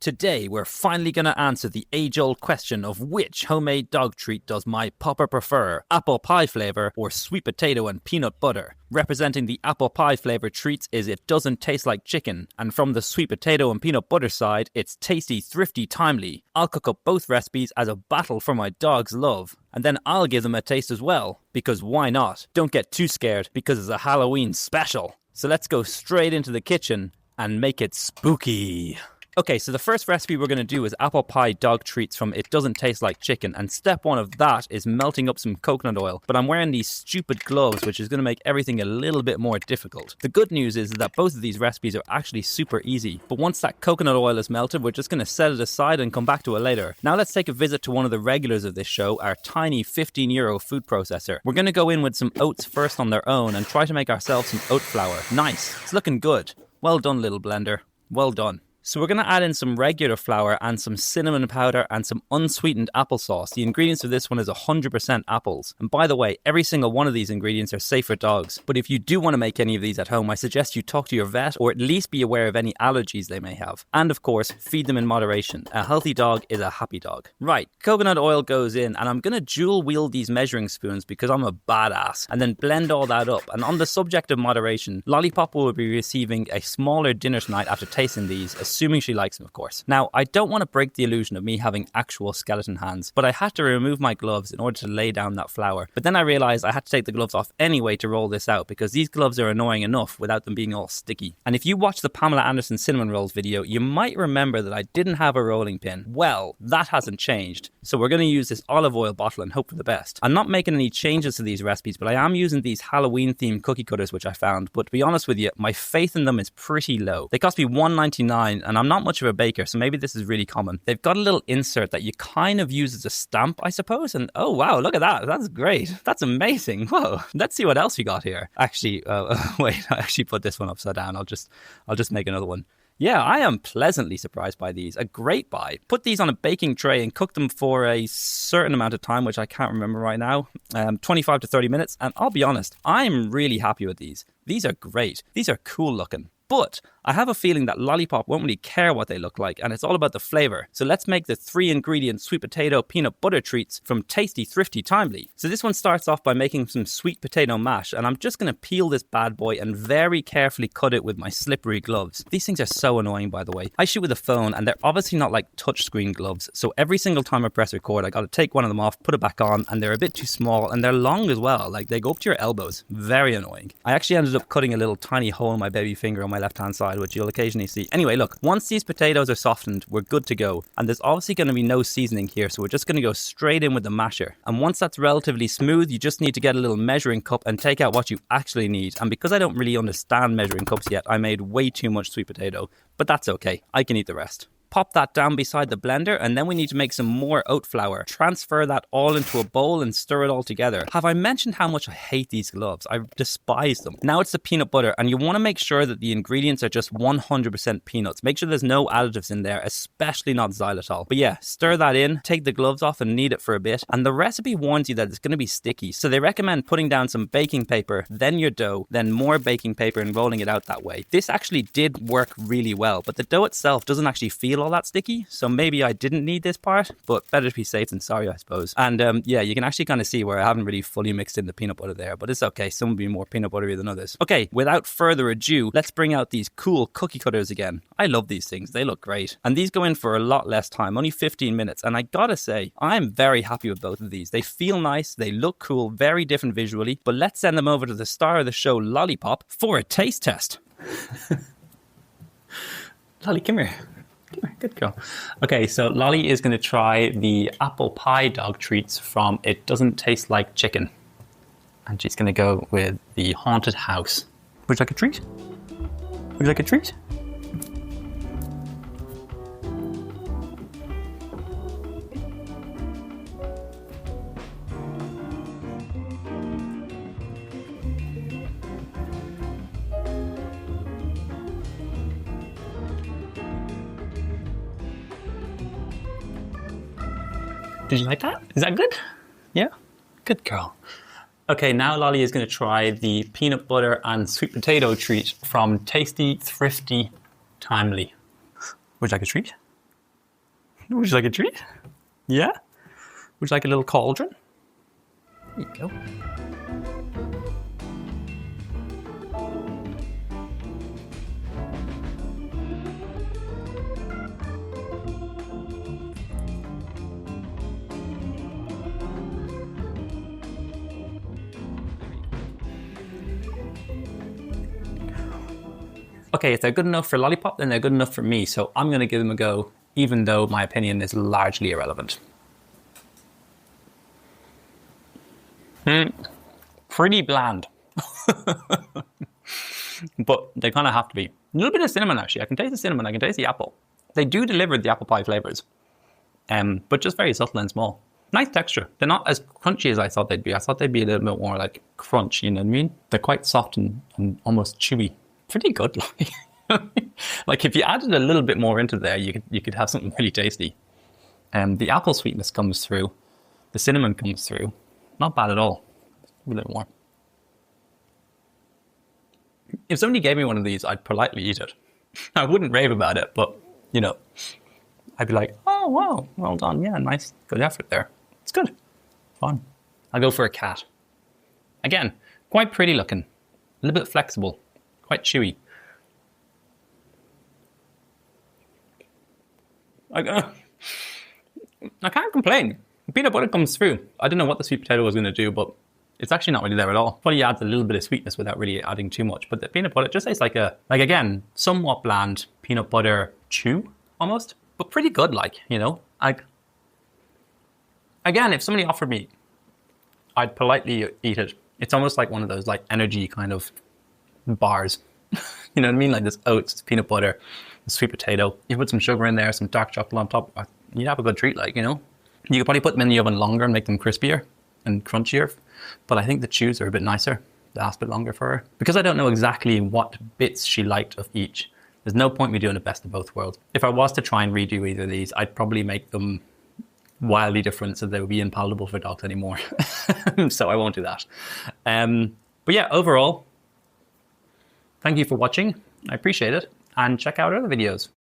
Today, we're finally going to answer the age-old question of which homemade dog treat does my pupper prefer, apple pie flavour or sweet potato and peanut butter. Representing the apple pie flavour treats is It Doesn't Taste Like Chicken, and from the sweet potato and peanut butter side, it's Tasty, Thrifty, Timely. I'll cook up both recipes as a battle for my dog's love, and then I'll give them a taste as well, because why not? Don't get too scared, because it's a Halloween special. So let's go straight into the kitchen and make it spooky. Okay, so the first recipe we're going to do is apple pie dog treats from It Doesn't Taste Like Chicken, and step one of that is melting up some coconut oil, but I'm wearing these stupid gloves, which is going to make everything a little bit more difficult. The good news is that both of these recipes are actually super easy, but once that coconut oil is melted, we're just going to set it aside and come back to it later. Now let's take a visit to one of the regulars of this show, our tiny €15 food processor. We're going to go in with some oats first on their own and try to make ourselves some oat flour. Nice, it's looking good. Well done, little blender. Well done. So we're going to add in some regular flour and some cinnamon powder and some unsweetened applesauce. The ingredients of this one is 100% apples. And by the way, every single one of these ingredients are safe for dogs. But if you do want to make any of these at home, I suggest you talk to your vet or at least be aware of any allergies they may have. And of course, feed them in moderation. A healthy dog is a happy dog. Right, coconut oil goes in, and I'm going to dual wield these measuring spoons because I'm a badass, and then blend all that up. And on the subject of moderation, Lollipop will be receiving a smaller dinner tonight after tasting these, assuming she likes them, of course. Now, I don't want to break the illusion of me having actual skeleton hands, but I had to remove my gloves in order to lay down that flour. But then I realized I had to take the gloves off anyway to roll this out, because these gloves are annoying enough without them being all sticky. And if you watch the Pamela Anderson cinnamon rolls video, you might remember that I didn't have a rolling pin. Well, that hasn't changed. So we're going to use this olive oil bottle and hope for the best. I'm not making any changes to these recipes, but I am using these Halloween themed cookie cutters which I found. But to be honest with you, my faith in them is pretty low. They cost me $1.99, and I'm not much of a baker, so maybe this is really common. They've got a little insert that you kind of use as a stamp, I suppose, and oh wow, look at that. That's great. That's amazing. Whoa. Let's see what else we got here. Actually, wait, I actually put this one upside down. I'll just make another one. Yeah, I am pleasantly surprised by these. A great buy. Put these on a baking tray and cook them for a certain amount of time, which I can't remember right now, 25 to 30 minutes. And I'll be honest, I'm really happy with these. These are great. These are cool looking. But I have a feeling that Lollipop won't really care what they look like, and it's all about the flavour. So let's make the 3-ingredient sweet potato peanut butter treats from Tasty, Thrifty, Timely. So this one starts off by making some sweet potato mash, and I'm just going to peel this bad boy and very carefully cut it with my slippery gloves. These things are so annoying, by the way. I shoot with a phone, and they're obviously not like touchscreen gloves, so every single time I press record, I got to take one of them off, put it back on, and they're a bit too small, and they're long as well. Like, they go up to your elbows. Very annoying. I actually ended up cutting a little tiny hole in my baby finger on my left-hand side, which you'll occasionally see. Anyway, look, once these potatoes are softened, we're good to go. And there's obviously going to be no seasoning here, so we're just going to go straight in with the masher. And once that's relatively smooth, you just need to get a little measuring cup and take out what you actually need. And because I don't really understand measuring cups yet, I made way too much sweet potato. But that's okay. I can eat the rest. Pop that down beside the blender, and then we need to make some more oat flour. Transfer that all into a bowl and stir it all together. Have I mentioned how much I hate these gloves? I despise them. Now it's the peanut butter, and you want to make sure that the ingredients are just 100% peanuts. Make sure there's no additives in there, especially not xylitol. But yeah, stir that in, take the gloves off and knead it for a bit. And the recipe warns you that it's going to be sticky, so they recommend putting down some baking paper, then your dough, then more baking paper and rolling it out that way. This actually did work really well, but the dough itself doesn't actually feel all that sticky, so maybe I didn't need this part, but better to be safe than sorry, I suppose. And yeah, you can actually kind of see where I haven't really fully mixed in the peanut butter there, but it's okay. Some will be more peanut buttery than others. Okay, without further ado, let's bring out these cool cookie cutters again. I love these things. They look great. And these go in for a lot less time, only 15 minutes. And I gotta say, I'm very happy with both of these. They feel nice, they look cool, very different visually, but let's send them over to the star of the show, Lollipop, for a taste test. Lolly, come here. Good girl. Okay, so Lolly is going to try the apple pie dog treats from It Doesn't Taste Like Chicken. And she's going to go with the haunted house. Would you like a treat? Would you like a treat? Did you like that? Is that good? Yeah? Good girl. Okay, now Lolly is going to try the peanut butter and sweet potato treat from Tasty, Thrifty, Timely. Would you like a treat? Would you like a treat? Yeah? Would you like a little cauldron? There you go. Okay, if they're good enough for Lollipop, then they're good enough for me. So I'm going to give them a go, even though my opinion is largely irrelevant. Pretty bland. But they kind of have to be. A little bit of cinnamon, actually. I can taste the cinnamon. I can taste the apple. They do deliver the apple pie flavors, but just very subtle and small. Nice texture. They're not as crunchy as I thought they'd be. I thought they'd be a little bit more like crunch, you know what I mean? They're quite soft and almost chewy. Pretty good. Like if you added a little bit more into there, you could have something really tasty. The apple sweetness comes through. The cinnamon comes through. Not bad at all. A little more. If somebody gave me one of these, I'd politely eat it. I wouldn't rave about it, but, you know, I'd be like, oh, wow, well done. Yeah, nice, good effort there. It's good. Fun. I'll go for a cat. Again, quite pretty looking. A little bit flexible. Quite chewy. I can't complain. The peanut butter comes through. I don't know what the sweet potato was going to do, but it's actually not really there at all. Probably adds a little bit of sweetness without really adding too much. But the peanut butter just tastes like again, somewhat bland peanut butter chew almost, but pretty good, like, you know. Again, if somebody offered me, I'd politely eat it. It's almost like one of those like energy kind of bars. You know what I mean? Like this oats, peanut butter, sweet potato. You put some sugar in there, some dark chocolate on top. You'd have a good treat, like, you know. You could probably put them in the oven longer and make them crispier and crunchier. But I think the chews are a bit nicer. They last a bit longer for her. Because I don't know exactly what bits she liked of each, there's no point me doing a best of both worlds. If I was to try and redo either of these, I'd probably make them wildly different so they would be unpalatable for dogs anymore. So I won't do that. But yeah, overall, thank you for watching. I appreciate it. And check out other videos.